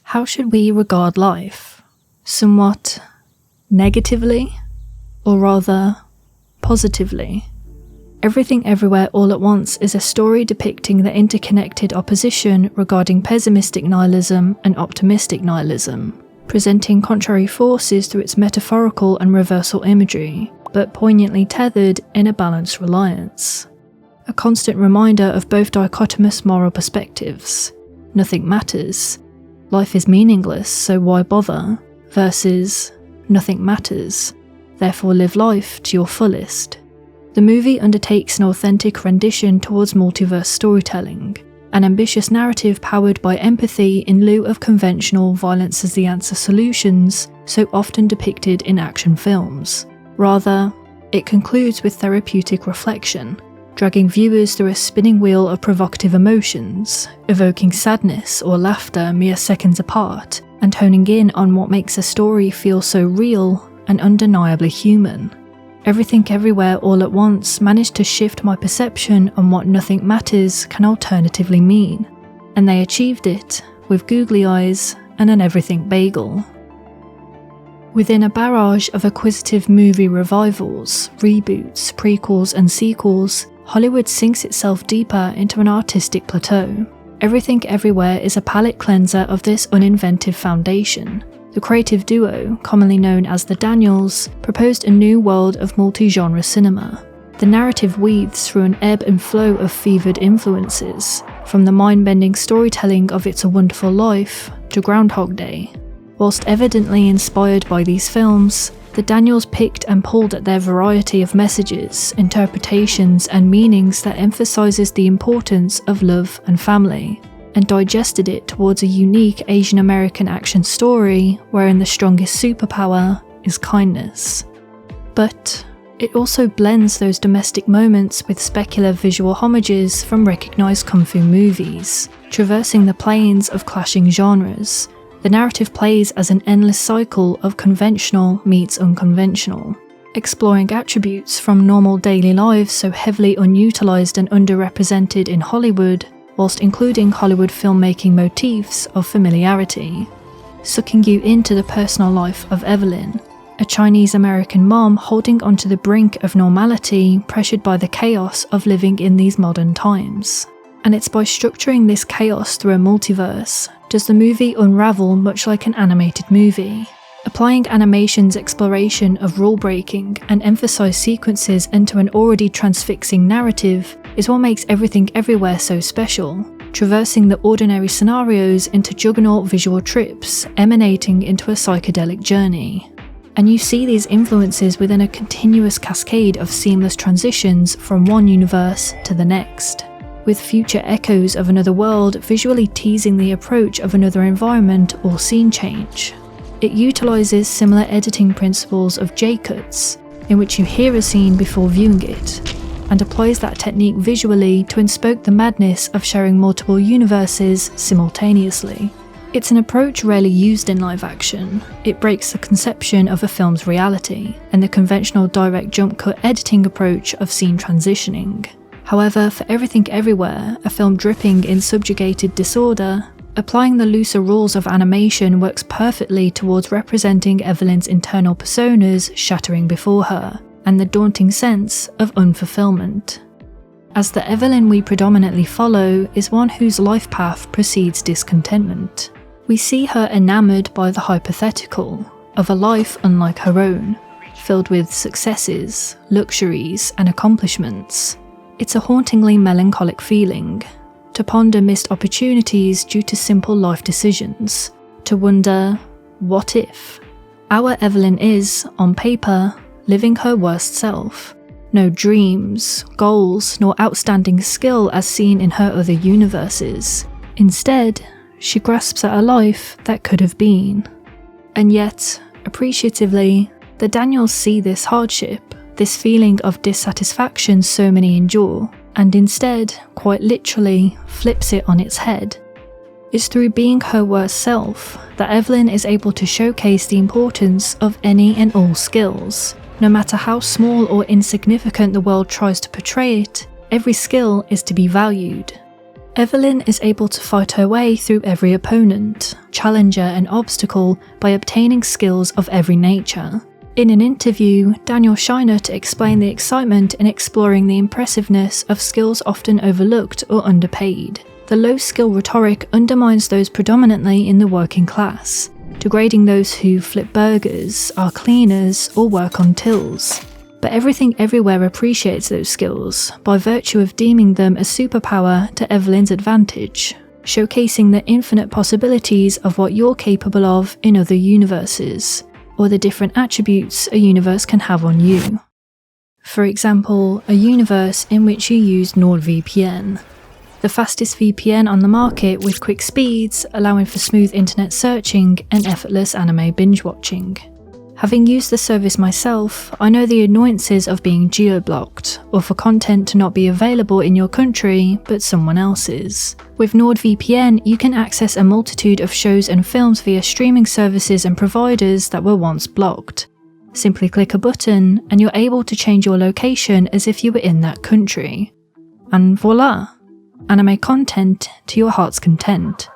How should we regard life? Somewhat negatively, or rather positively? Everything Everywhere All at Once is a story depicting the interconnected opposition regarding pessimistic nihilism and optimistic nihilism, presenting contrary forces through its metaphorical and reversal imagery, but poignantly tethered in a balanced reliance. A constant reminder of both dichotomous moral perspectives. Nothing matters. Life is meaningless, so why bother? Versus nothing matters. Therefore live life to your fullest. The movie undertakes an authentic rendition towards multiverse storytelling, an ambitious narrative powered by empathy in lieu of conventional violence as the answer solutions so often depicted in action films. Rather, it concludes with therapeutic reflection, dragging viewers through a spinning wheel of provocative emotions, evoking sadness or laughter mere seconds apart, and honing in on what makes a story feel so real and undeniably human. Everything Everywhere All at Once managed to shift my perception on what nothing matters can alternatively mean, and they achieved it with googly eyes and an everything bagel. Within a barrage of acquisitive movie revivals, reboots, prequels and sequels, Hollywood sinks itself deeper into an artistic plateau. Everything Everywhere is a palate cleanser of this uninventive foundation. The creative duo, commonly known as the Daniels, proposed a new world of multi-genre cinema. The narrative weaves through an ebb and flow of fevered influences, from the mind-bending storytelling of It's a Wonderful Life to Groundhog Day. Whilst evidently inspired by these films, the Daniels picked and pulled at their variety of messages, interpretations and meanings that emphasizes the importance of love and family, and digested it towards a unique Asian American action story wherein the strongest superpower is kindness. But it also blends those domestic moments with speculative visual homages from recognized kung fu movies, traversing the planes of clashing genres. The narrative plays as an endless cycle of conventional meets unconventional, exploring attributes from normal daily lives so heavily unutilized and underrepresented in Hollywood, whilst including Hollywood filmmaking motifs of familiarity, sucking you into the personal life of Evelyn, a Chinese-American mom holding onto the brink of normality, pressured by the chaos of living in these modern times. And it's by structuring this chaos through a multiverse does the movie unravel much like an animated movie. Applying animation's exploration of rule-breaking and emphasized sequences into an already transfixing narrative is what makes Everything Everywhere so special, traversing the ordinary scenarios into juggernaut visual trips emanating into a psychedelic journey. And you see these influences within a continuous cascade of seamless transitions from one universe to the next, with future echoes of another world visually teasing the approach of another environment or scene change. It utilizes similar editing principles of J-cuts, in which you hear a scene before viewing it, and applies that technique visually to inspire the madness of sharing multiple universes simultaneously. It's an approach rarely used in live action. It breaks the conception of a film's reality, and the conventional direct jump cut editing approach of scene transitioning. However, for Everything Everywhere, a film dripping in subjugated disorder, applying the looser rules of animation works perfectly towards representing Evelyn's internal personas shattering before her, and the daunting sense of unfulfillment. As the Evelyn we predominantly follow is one whose life path precedes discontentment. We see her enamoured by the hypothetical of a life unlike her own, filled with successes, luxuries and accomplishments. It's a hauntingly melancholic feeling, to ponder missed opportunities due to simple life decisions, to wonder, what if? Our Evelyn is, on paper, living her worst self. No dreams, goals, nor outstanding skill as seen in her other universes. Instead, she grasps at a life that could have been. And yet, appreciatively, the Daniels see this hardship, this feeling of dissatisfaction so many endure, and instead, quite literally, flips it on its head. It's through being her worst self that Evelyn is able to showcase the importance of any and all skills. No matter how small or insignificant the world tries to portray it, every skill is to be valued. Evelyn is able to fight her way through every opponent, challenger and obstacle by obtaining skills of every nature. In an interview, Daniel Scheinert explained the excitement in exploring the impressiveness of skills often overlooked or underpaid. The low-skill rhetoric undermines those predominantly in the working class, degrading those who flip burgers, are cleaners, or work on tills. But Everything Everywhere appreciates those skills by virtue of deeming them a superpower to Evelyn's advantage, showcasing the infinite possibilities of what you're capable of in other universes, or the different attributes a universe can have on you. For example, a universe in which you use NordVPN, the fastest VPN on the market with quick speeds, allowing for smooth internet searching and effortless anime binge watching. Having used the service myself, I know the annoyances of being geo-blocked, or for content to not be available in your country but someone else's. With NordVPN, you can access a multitude of shows and films via streaming services and providers that were once blocked. Simply click a button and you're able to change your location as if you were in that country. And voila! Anime content to your heart's content.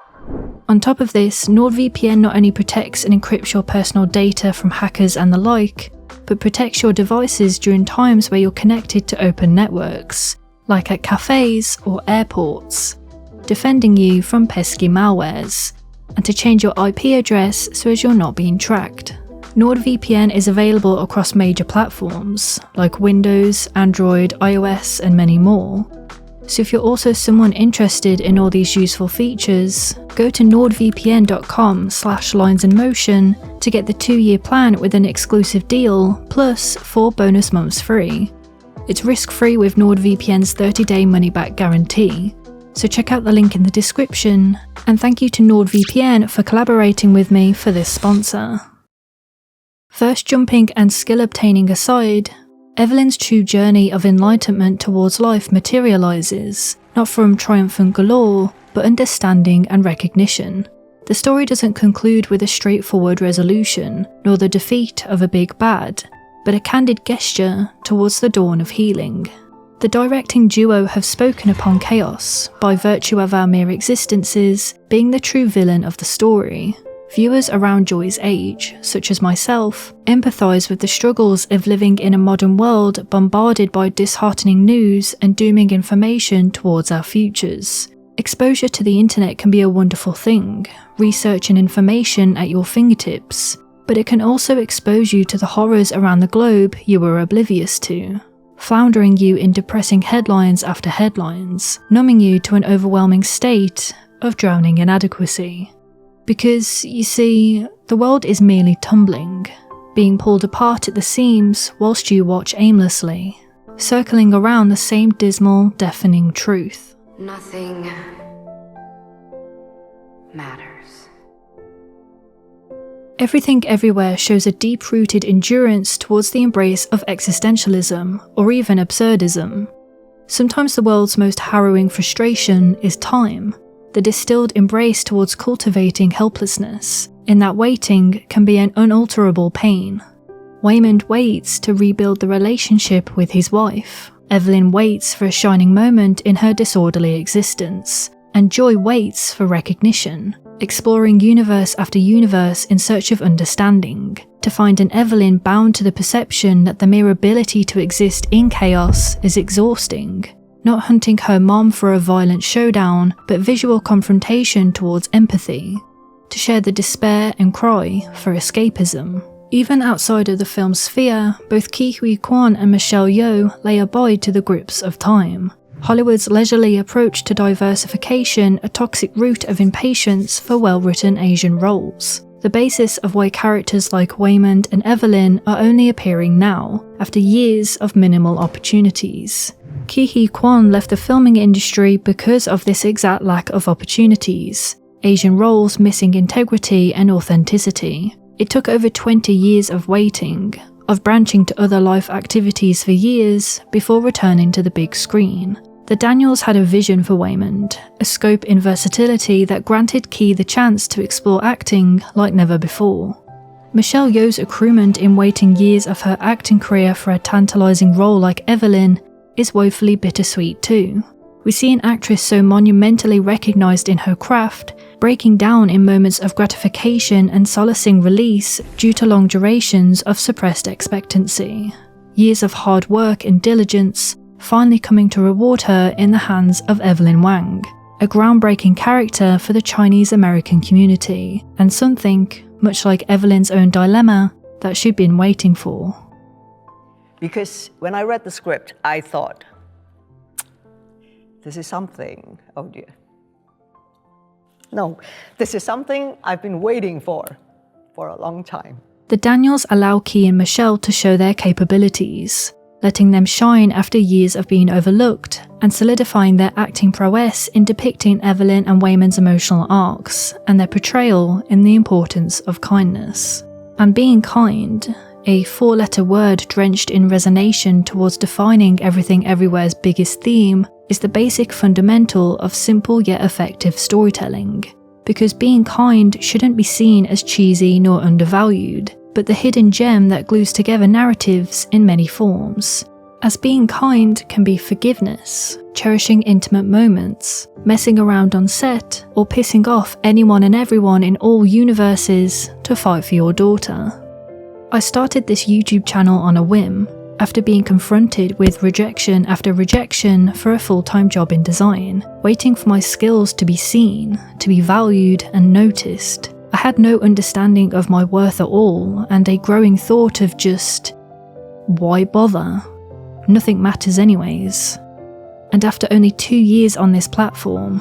On top of this, NordVPN not only protects and encrypts your personal data from hackers and the like, but protects your devices during times where you're connected to open networks, like at cafes or airports, defending you from pesky malwares, and to change your IP address so as you're not being tracked. NordVPN is available across major platforms, like Windows, Android, iOS, and many more. So if you're also someone interested in all these useful features, go to nordvpn.com/linesinmotion to get the 2-year plan with an exclusive deal, plus 4 bonus months free. It's risk-free with NordVPN's 30-day money-back guarantee. So check out the link in the description, and thank you to NordVPN for collaborating with me for this sponsor. First jumping and skill obtaining aside, Evelyn's true journey of enlightenment towards life materializes, not from triumphant galore, but understanding and recognition. The story doesn't conclude with a straightforward resolution, nor the defeat of a big bad, but a candid gesture towards the dawn of healing. The directing duo have spoken upon chaos, by virtue of our mere existences, being the true villain of the story. Viewers around Joy's age, such as myself, empathise with the struggles of living in a modern world bombarded by disheartening news and dooming information towards our futures. Exposure to the internet can be a wonderful thing, research and information at your fingertips, but it can also expose you to the horrors around the globe you were oblivious to, floundering you in depressing headlines after headlines, numbing you to an overwhelming state of drowning inadequacy. Because, you see, the world is merely tumbling, being pulled apart at the seams whilst you watch aimlessly, circling around the same dismal, deafening truth. Nothing matters. Everything Everywhere shows a deep-rooted endurance towards the embrace of existentialism, or even absurdism. Sometimes the world's most harrowing frustration is time, the distilled embrace towards cultivating helplessness, in that waiting can be an unalterable pain. Waymond waits to rebuild the relationship with his wife. Evelyn waits for a shining moment in her disorderly existence, and Joy waits for recognition, exploring universe after universe in search of understanding, to find an Evelyn bound to the perception that the mere ability to exist in chaos is exhausting. Not hunting her mom for a violent showdown, but visual confrontation towards empathy, to share the despair and cry for escapism. Even outside of the film's sphere, both Ke Huy Quan and Michelle Yeoh lay abide to the grips of time. Hollywood's leisurely approach to diversification, a toxic root of impatience for well-written Asian roles. The basis of why characters like Waymond and Evelyn are only appearing now, after years of minimal opportunities. Ke Huy Quan left the filming industry because of this exact lack of opportunities, Asian roles missing integrity and authenticity. It took over 20 years of waiting, of branching to other life activities for years, before returning to the big screen. The Daniels had a vision for Waymond, a scope in versatility that granted Ke the chance to explore acting like never before. Michelle Yeoh's accruement in waiting years of her acting career for a tantalising role like Evelyn is woefully bittersweet too. We see an actress so monumentally recognised in her craft, breaking down in moments of gratification and solacing release due to long durations of suppressed expectancy. Years of hard work and diligence finally coming to reward her in the hands of Evelyn Wang, a groundbreaking character for the Chinese-American community, and something, much like Evelyn's own dilemma, that she'd been waiting for. Because when I read the script, I thought, this is something, oh dear. No, this is something I've been waiting for a long time. The Daniels allow Key and Michelle to show their capabilities, letting them shine after years of being overlooked, and solidifying their acting prowess in depicting Evelyn and Wayman's emotional arcs, and their portrayal in the importance of kindness. And being kind, a four-letter word drenched in resonation towards defining Everything Everywhere's biggest theme, is the basic fundamental of simple yet effective storytelling. Because being kind shouldn't be seen as cheesy nor undervalued, but the hidden gem that glues together narratives in many forms. As being kind can be forgiveness, cherishing intimate moments, messing around on set, or pissing off anyone and everyone in all universes to fight for your daughter. I started this YouTube channel on a whim, after being confronted with rejection after rejection for a full-time job in design, waiting for my skills to be seen, to be valued and noticed. I had no understanding of my worth at all, and a growing thought of just, why bother? Nothing matters anyways. And after only 2 years on this platform,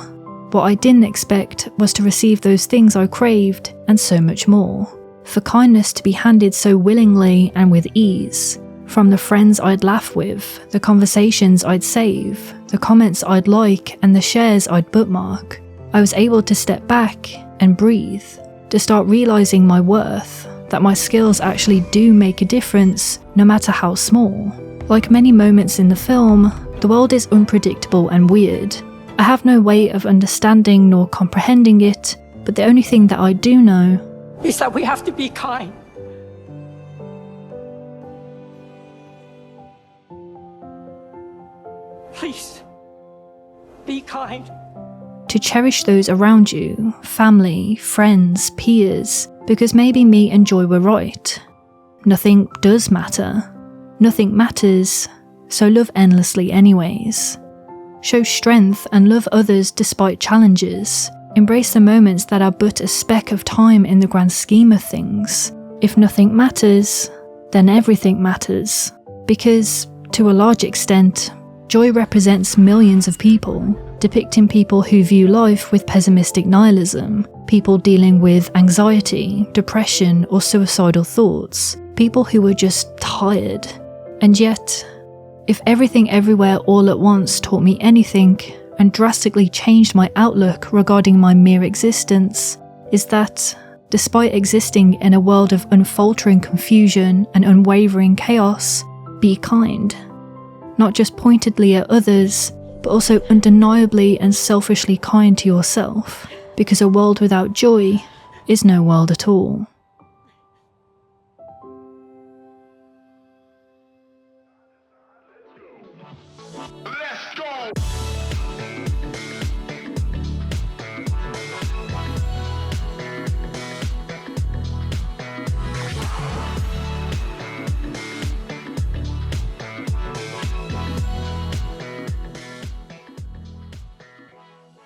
what I didn't expect was to receive those things I craved, and so much more. For kindness to be handed so willingly and with ease. From the friends I'd laugh with, the conversations I'd save, the comments I'd like, and the shares I'd bookmark, I was able to step back and breathe, to start realising my worth, that my skills actually do make a difference, no matter how small. Like many moments in the film, the world is unpredictable and weird. I have no way of understanding nor comprehending it, but the only thing that I do know is that we have to be kind. Please, be kind. To cherish those around you, family, friends, peers, because maybe me and Joy were right. Nothing does matter. Nothing matters, so love endlessly anyways. Show strength and love others despite challenges. Embrace the moments that are but a speck of time in the grand scheme of things. If nothing matters, then everything matters. Because, to a large extent, Joy represents millions of people, depicting people who view life with pessimistic nihilism, people dealing with anxiety, depression, or suicidal thoughts, people who are just tired. And yet, if Everything Everywhere All at Once taught me anything, and drastically changed my outlook regarding my mere existence, is that, despite existing in a world of unfaltering confusion and unwavering chaos, be kind. Not just pointedly at others, but also undeniably and selfishly kind to yourself, because a world without joy is no world at all.